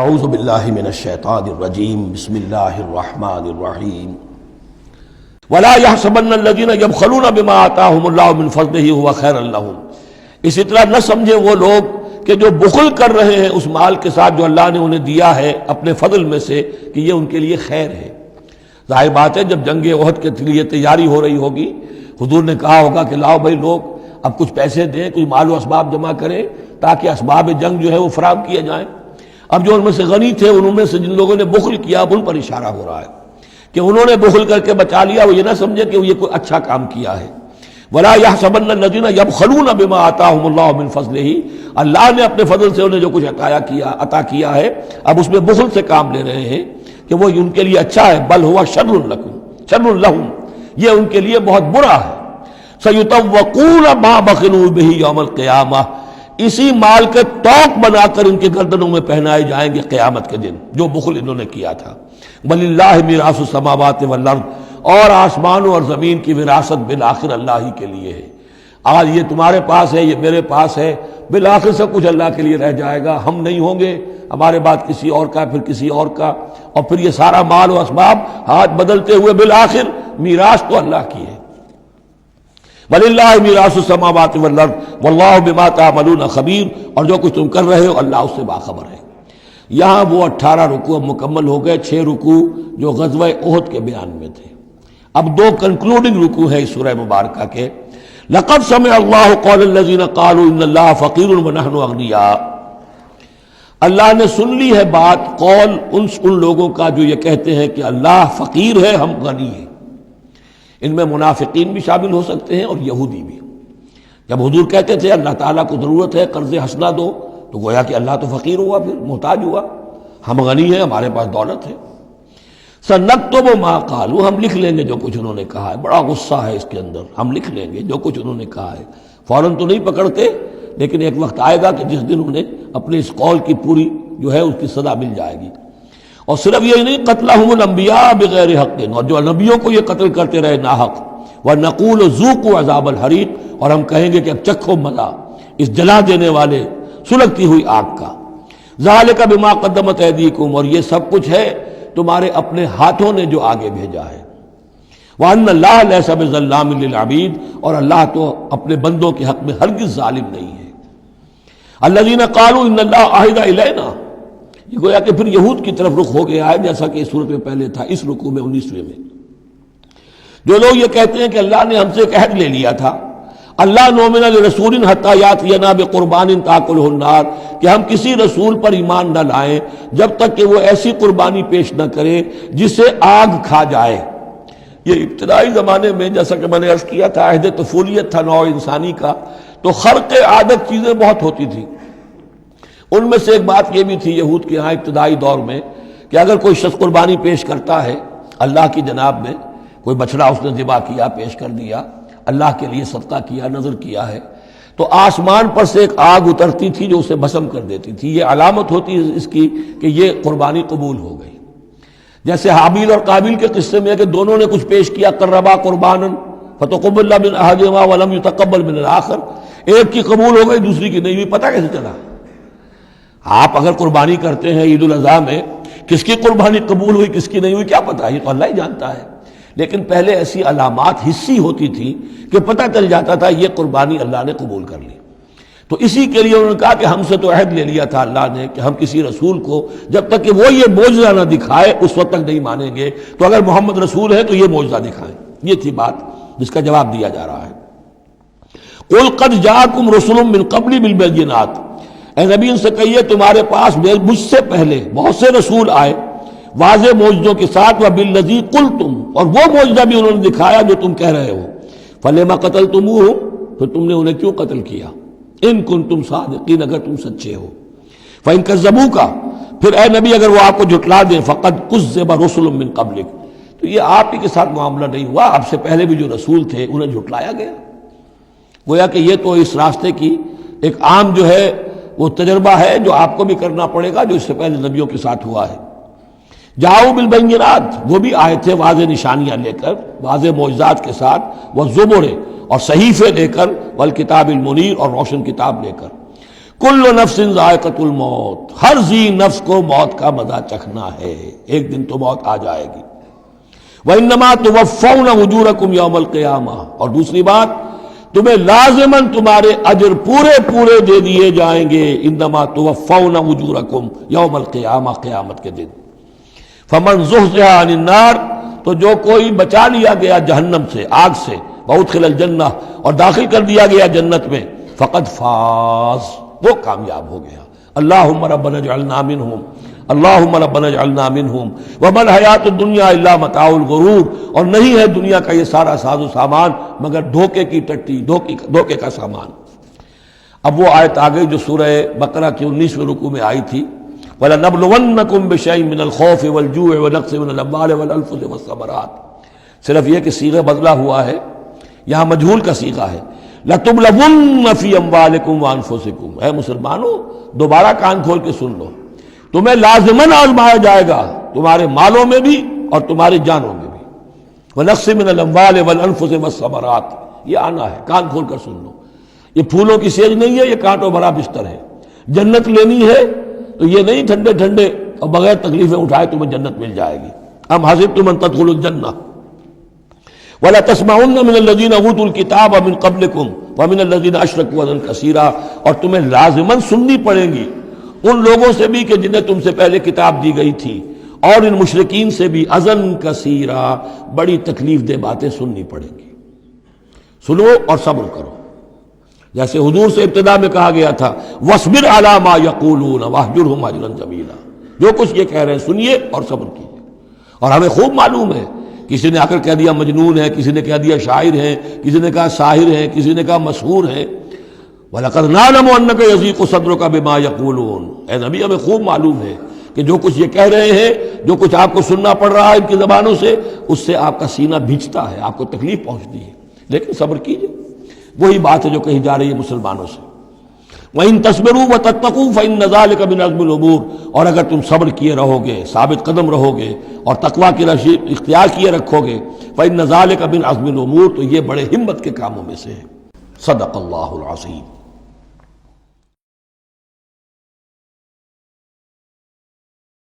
اعوذ باللہ من الشیطان الرجیم بسم اللہ الرحمن الرحیم ولا يحسبن الذين يبخلون بما آتاهم الله من فضله هو خيرا لهم، اسی طرح نہ سمجھے وہ لوگ کہ جو بخل کر رہے ہیں اس مال کے ساتھ جو اللہ نے انہیں دیا ہے اپنے فضل میں سے کہ یہ ان کے لیے خیر ہے۔ ظاہر بات ہے جب جنگ احد کے لیے تیاری ہو رہی ہوگی، حضور نے کہا ہوگا کہ لاؤ بھائی لوگ اب کچھ پیسے دیں، کچھ مال و اسباب جمع کریں تاکہ اسباب جنگ جو ہے وہ فراہم کیے جائیں۔ اب جو ان میں سے غنی تھے انہوں میں سے جن لوگوں نے بخل کیا اب ان پر اشارہ ہو رہا ہے کہ انہوں نے بخل کر کے بچا لیا، وہ یہ نہ سمجھے کہ یہ کوئی اچھا کام کیا ہے۔ وَلَا يَحْسَبَنَّ الَّذِينَ يَبْخَلُونَ بِمَا آتَاهُمُ اللَّهُ مِنْ فَضْلِهِ، اللہ نے اپنے فضل سے انہیں جو کچھ عطا کیا ہے اب اس میں بخل سے کام لے رہے ہیں کہ وہ ان کے لیے اچھا ہے، بل هو شر لهم، یہ ان کے لیے بہت برا ہے۔ سَيُطَوَّقُونَ مَا بَخِلُوا بِهِ يَوْمَ الْقِيَامَةِ، اسی مال کے توق بنا کر ان کے گردنوں میں پہنائے جائیں گے قیامت کے دن جو بخل انہوں نے کیا تھا۔ وَلِلَّهِ مِيرَاثُ السَّمَاوَاتِ وَالْأَرْضِ، اور آسمانوں اور زمین کی وراثت بالآخر اللہ ہی کے لیے ہے۔ آج یہ تمہارے پاس ہے، یہ میرے پاس ہے، بالآخر سب کچھ اللہ کے لیے رہ جائے گا، ہم نہیں ہوں گے، ہمارے بعد کسی اور کا، پھر کسی اور کا، اور پھر یہ سارا مال و اسباب ہاتھ بدلتے ہوئے بالآخر میراث تو اللہ کی ہے۔ وَلِلَّهِ مِيرَاثُ السَّمَاوَاتِ وَالْأَرْضِ وَاللَّهُ بِمَا تَعْمَلُونَ خَبِيرٌ، اور جو کچھ تم کر رہے ہو اللہ اس سے باخبر ہے۔ یہاں وہ 18 رکوع مکمل ہو گئے، 6 رکوع جو غزوہ احد کے بیان میں تھے۔ اب 2 کنکلوڈنگ رکوع ہے اس سورہ مبارکہ کے۔ لَقَدْ سَمِعَ اللَّهُ قَوْلَ الَّذِينَ قَالُوا إِنَّ اللَّهَ فَقِيرٌ وَنَحْنُ أَغْنِيَاءُ، اللہ نے سن لی ہے بات، قول ان لوگوں کا جو یہ کہتے ہیں کہ اللہ فقیر ہے ہم غنی ہیں۔ ان میں منافقین بھی شامل ہو سکتے ہیں اور یہودی بھی۔ جب حضور کہتے تھے اللہ تعالیٰ کو ضرورت ہے قرض حسنہ دو، تو گویا کہ اللہ تو فقیر ہوا، پھر محتاج ہوا، ہم غنی ہیں، ہمارے پاس دولت ہے۔ سَنَكْتُبُ مَا قَالُوا، ہم لکھ لیں گے جو کچھ انہوں نے کہا ہے۔ بڑا غصہ ہے اس کے اندر، ہم لکھ لیں گے جو کچھ انہوں نے کہا ہے۔ فوراً تو نہیں پکڑتے، لیکن ایک وقت آئے گا کہ جس دن انہیں اپنے اس قول کی پوری جو ہے اس کی سزا مل جائے گی۔ اور صرف یہی نہیں، قتلہم الانبیاء بغیر حق، اور جو نبیوں کو یہ قتل کرتے رہے ناحق، وَنَقُولُ ذُوقُوا عَذَابَ الْحَرِيقِ، اور ہم کہیں گے کہ اب چکھو مزہ اس جلا دینے والے سلگتی ہوئی آگ کا۔ ذَلِكَ بِمَا قَدَّمَتْ أَيْدِيكُمْ، اور یہ سب کچھ ہے تمہارے اپنے ہاتھوں نے جو آگے بھیجا ہے۔ وَأَنَّ اللَّهَ لَيْسَ بِظَلَّامٍ لِّلْعَبِيدِ، اور اللہ تو اپنے بندوں کے حق میں ہرگز ظالم نہیں ہے۔ الَّذِينَ قَالُوا إِنَّ اللَّهَ عَهِدَ إِلَيْنَا، یہ گویا کہ پھر یہود کی طرف رخ ہو گیا ہے، جیسا کہ اس صورت میں پہلے تھا، اس رکوع میں 19ویں میں۔ جو لوگ یہ کہتے ہیں کہ اللہ نے ہم سے ایک عہد لے لیا تھا، اللہ نؤمن لرسول حتی یاتینا بقربان تاکلہ النار، کہ ہم کسی رسول پر ایمان نہ لائیں جب تک کہ وہ ایسی قربانی پیش نہ کرے جسے آگ کھا جائے۔ یہ ابتدائی زمانے میں جیسا کہ میں نے عرض کیا تھا، عہد طفولیت تھا نوع انسانی کا، تو خرق عادت چیزیں بہت ہوتی تھی۔ ان میں سے ایک بات یہ بھی تھی یہود کے ہاں ابتدائی دور میں کہ اگر کوئی شخص قربانی پیش کرتا ہے اللہ کی جناب میں، کوئی بچڑا اس نے ذبح کیا، پیش کر دیا، اللہ کے لیے صدقہ کیا، نذر کیا ہے، تو آسمان پر سے ایک آگ اترتی تھی جو اسے بھسم کر دیتی تھی۔ یہ علامت ہوتی ہے اس کی کہ یہ قربانی قبول ہو گئی۔ جیسے حابیل اور قابیل کے قصے میں ہے کہ دونوں نے کچھ پیش کیا، قربا قربانا فتقبل من احدہما ولم یتقبل من الآخر، ایک کی قبول ہو گئی دوسری کی نہیں ہوئی۔ پتہ کیسے چلا؟ آپ اگر قربانی کرتے ہیں عید الاضحیٰ میں، کس کی قربانی قبول ہوئی کس کی نہیں ہوئی کیا پتہ، یہ تو اللہ ہی جانتا ہے۔ لیکن پہلے ایسی علامات حسی ہوتی تھی کہ پتہ چل جاتا تھا یہ قربانی اللہ نے قبول کر لی۔ تو اسی کے لیے انہوں نے کہا کہ ہم سے تو عہد لے لیا تھا اللہ نے کہ ہم کسی رسول کو جب تک کہ وہ یہ معجزہ نہ دکھائے اس وقت تک نہیں مانیں گے، تو اگر محمد رسول ہے تو یہ معجزہ دکھائیں۔ یہ تھی بات جس کا جواب دیا جا رہا ہے۔ قُلْ قَدْ جَاءَكُمْ رُسُلٌ مِّن قَبْلِ بِالْبَيِّنَاتِ، اے نبی ان سے کہیے تمہارے پاس مجھ سے پہلے بہت سے رسول آئے واضح معجزوں کے ساتھ، وَبِالَّذِي قُلْتُمْ، اور وہ معجزہ بھی انہوں نے دکھایا جو تم کہہ رہے ہو۔ فَلِمَ قَتَلْتُمُوهُمْ، پھر تم نے انہیں کیوں قتل کیا؟ إِن كُنتُمْ صَادِقِينَ، اگر تم سچے ہو۔ فَإِن كَذَّبُوكَ، پھر اے نبی اگر وہ آپ کو جھٹلا دیں، فَقَدْ كُذِّبَ رُسُلٌ مِّن قَبْلِكَ، تو یہ آپ ہی کے ساتھ معاملہ نہیں ہوا، آپ سے پہلے بھی جو رسول تھے انہیں جھٹلایا گیا۔ گویا کہ یہ تو اس راستے کی ایک عام جو ہے وہ تجربہ ہے جو آپ کو بھی کرنا پڑے گا جو اس سے پہلے نبیوں کے ساتھ ہوا ہے۔ جاؤ بالبینات، وہ بھی آئے تھے واضح نشانیاں لے کر، واضح معجزات کے ساتھ، وہ زبر، اور صحیفے لے کر، والکتاب المنیر، اور روشن کتاب لے کر۔ کل نفس ذائقۃ الموت، ہر ذی نفس کو موت کا مزہ چکھنا ہے، ایک دن تو موت آ جائے گی۔ وَإِنَّمَا تُوَفَّوْنَ أُجُورَكُمْ يَوْمَ الْقِيَامَةِ، اور دوسری بات، تمہیں لازماً تمہارے اجر پورے پورے دے دیے جائیں گے۔ انما توفون اجورکم یوم القیامہ، قیامت کے دن۔ فمن زحزح عن النار، تو جو کوئی بچا لیا گیا جہنم سے، آگ سے، وادخل الجنہ، اور داخل کر دیا گیا جنت میں، فقد فاز، وہ کامیاب ہو گیا۔ اللہم ربنا اجعلنا منہم، اللہم ربنا اجعلنا منہم، وما الحیات الدنیا الا متاع الغرور، اور نہیں ہے دنیا کا یہ سارا ساز و سامان مگر دھوکے کی ٹٹی، دھوکے کا سامان۔ اب وہ آیت آ گئی جو سورہ بقرہ کی 19ویں رکوع میں آئی تھی، وَلَنَبْلُوَنَّكُمْ بِشَيْءٍ مِّنَ الْخَوْفِ وَالْجُوعِ وَنَقْصٍ مِّنَ الْأَمْوَالِ وَالْأَنفُسِ وَالثَّمَرَاتِ، صرف یہ کہ صیغہ بدلا ہوا ہے، یہاں مجہول کا صیغہ ہے۔ لَتُبْلَوُنَّ فِي أَمْوَالِكُمْ وَأَنفُسِكُمْ، اے مسلمانوں دوبارہ کان کھول کے سن لو، تمہیں لازماً آزمایا جائے گا، تمہارے مالوں میں بھی اور تمہاری جانوں میں بھی۔ وَنَقْصٍ مِّنَ الْأَمْوَالِ وَالْأَنفُسِ وَالثَّمَرَاتِ، یہ آنا ہے، کان کھول کر سن لو۔ یہ پھولوں کی سیج نہیں ہے، یہ کانٹوں بھرا بستر ہے۔ جنت لینی ہے تو یہ نہیں ٹھنڈے ٹھنڈے اور بغیر تکلیفیں اٹھائے تمہیں جنت مل جائے گی۔ ام حسبتم ان تدخلوا الجنہ ولا تسمعن من الذين اوتوا الكتاب من قبلكم ومن الذين اشركوا اذى كثيرا، اور تمہیں لازماً سننی پڑے گی ان لوگوں سے بھی کہ جنہیں تم سے پہلے کتاب دی گئی تھی، اور ان مشرکین سے بھی اذًا کثیرا، بڑی تکلیف دہ باتیں سننی پڑیں گی۔ سنو اور صبر کرو، جیسے حضور سے ابتدا میں کہا گیا تھا وَاصْبِرْ عَلَىٰ مَا يَقُولُونَ وَاهْجُرْهُمْ هَجْرًا جَمِيلًا، جو کچھ یہ کہہ رہے ہیں سنیے اور صبر کیجیے۔ اور ہمیں خوب معلوم ہے، کسی نے آ کر کہہ دیا مجنون ہے، کسی نے کہہ دیا شاعر ہے، کسی نے کہا ساحر ہے، کسی نے کہا مسحور ہے۔ وَلَقَدْ نَعْلَمُ أَنَّكَ يَضِيقُ صَدْرُكَ بِمَا يَقُولُونَ، اے نبی ہمیں خوب معلوم ہے کہ جو کچھ یہ کہہ رہے ہیں، جو کچھ آپ کو سننا پڑ رہا ہے ان کی زبانوں سے، اس سے آپ کا سینہ بھیجتا ہے، آپ کو تکلیف پہنچتی ہے، لیکن صبر کیجیے۔ وہی بات ہے جو کہی جا رہی ہے مسلمانوں سے، وَإِن تَصْبِرُوا وَتَتَّقُوا فَإِنَّ ذَلِكَ مِنْ عَزْمِ الْأُمُورِ، اور اگر تم صبر کیے رہو گے، ثابت قدم رہو گے اور تقویٰ کی راہ اختیار کیے رکھو گے، فَإِنَّ ذَلِكَ مِنْ عَزْمِ الْأُمُورِ، تو یہ بڑے ہمت کے کاموں میں سے ہے۔ صدق اللہ العظیم۔